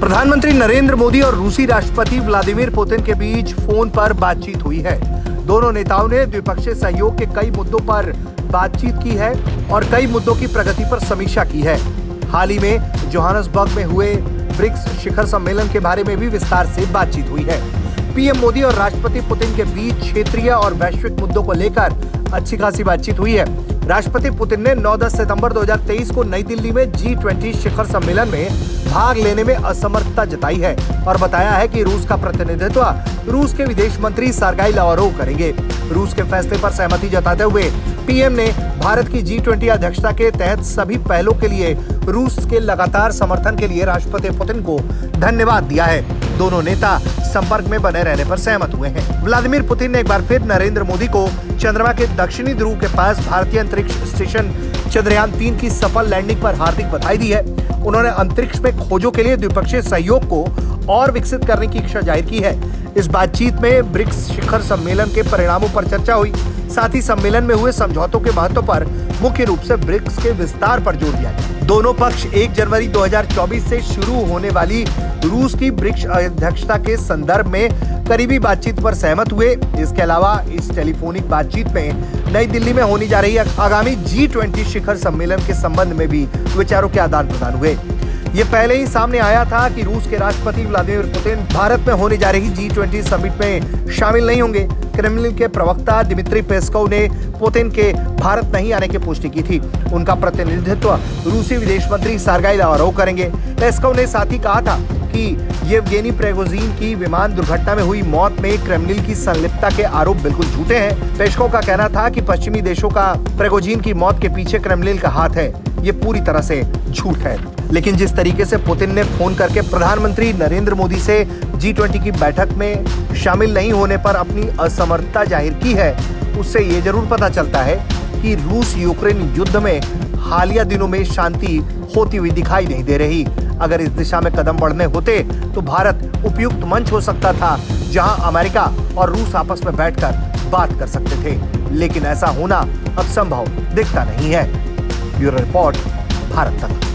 प्रधानमंत्री नरेंद्र मोदी और रूसी राष्ट्रपति व्लादिमीर पुतिन के बीच फोन पर बातचीत हुई है। दोनों नेताओं ने द्विपक्षीय सहयोग के कई मुद्दों पर बातचीत की है और कई मुद्दों की प्रगति पर समीक्षा की है। हाल ही में जोहान्सबर्ग में हुए ब्रिक्स शिखर सम्मेलन के बारे में भी विस्तार से बातचीत हुई है। पीएम मोदी और राष्ट्रपति पुतिन के बीच क्षेत्रीय और वैश्विक मुद्दों को लेकर अच्छी खासी बातचीत हुई है। राष्ट्रपति पुतिन ने 9-10 सितंबर 2023 को नई दिल्ली में G20 शिखर सम्मेलन में भाग लेने में असमर्थता जताई है और बताया है कि रूस का प्रतिनिधित्व रूस के विदेश मंत्री सर्गेई लावरोव करेंगे। रूस के फैसले पर सहमति जताते हुए पीएम ने भारत की G20 अध्यक्षता के तहत सभी पहलों के लिए रूस के लगातार समर्थन के लिए राष्ट्रपति पुतिन को धन्यवाद दिया है। दोनों नेता संपर्क में बने रहने पर सहमत हुए हैं। व्लादिमीर पुतिन ने एक बार फिर नरेंद्र मोदी को चंद्रमा के दक्षिणी ध्रुव के पास भारतीय अंतरिक्ष स्टेशन चंद्रयान-3 की सफल लैंडिंग पर हार्दिक बधाई दी है। उन्होंने अंतरिक्ष में खोजों के लिए द्विपक्षीय सहयोग को और विकसित करने की इच्छा जाहिर की है। इस बातचीत में ब्रिक्स शिखर सम्मेलन के परिणामों पर चर्चा हुई। साथ ही सम्मेलन में हुए समझौतों के महत्व पर मुख्य रूप से ब्रिक्स के विस्तार पर जोर दिया गया। दोनों पक्ष 1 जनवरी 2024 से शुरू होने वाली रूस की ब्रिक्स अध्यक्षता के संदर्भ में करीबी बातचीत पर सहमत हुए। इसके अलावा इस टेलीफोनिक बातचीत में नई दिल्ली में होने जा रही आगामी G20 शिखर सम्मेलन के संबंध में भी विचारों के आदान प्रदान हुए। ये पहले ही सामने आया था कि रूस के राष्ट्रपति व्लादिमीर पुतिन भारत में होने जा रही G20 समिट में शामिल नहीं होंगे। क्रेमलिन के प्रवक्ता दिमित्री पेस्कोव ने पुतिन के भारत नहीं आने की पुष्टि की थी। उनका प्रतिनिधित्व रूसी विदेश मंत्री सर्गेई लावरोव करेंगे। पेस्कोव ने साथ ही कहा था कि येवगेनी प्रिगोजिन की विमान दुर्घटना में हुई मौत में क्रेमलिन की संलिप्तता के आरोप बिल्कुल झूठे हैं। पेस्कोव का कहना था कि पश्चिमी देशों का प्रिगोजिन की मौत के पीछे क्रेमलिन का हाथ है। ये पूरी तरह से झूठ है। लेकिन जिस तरीके से पुतिन ने फोन करके प्रधानमंत्री नरेंद्र मोदी से G20 की बैठक में शामिल नहीं होने पर अपनी असमर्थता जाहिर की है, उससे ये जरूर पता चलता है कि रूस यूक्रेन युद्ध में हालिया दिनों में शांति होती हुई दिखाई नहीं दे रही। अगर इस दिशा में कदम बढ़ने होते तो भारत उपयुक्त मंच हो सकता था, जहां अमेरिका और रूस आपस में बैठकर बात कर सकते थे। लेकिन ऐसा होना अब संभव दिखता नहीं है। ब्यूरो रिपोर्ट, भारत तक।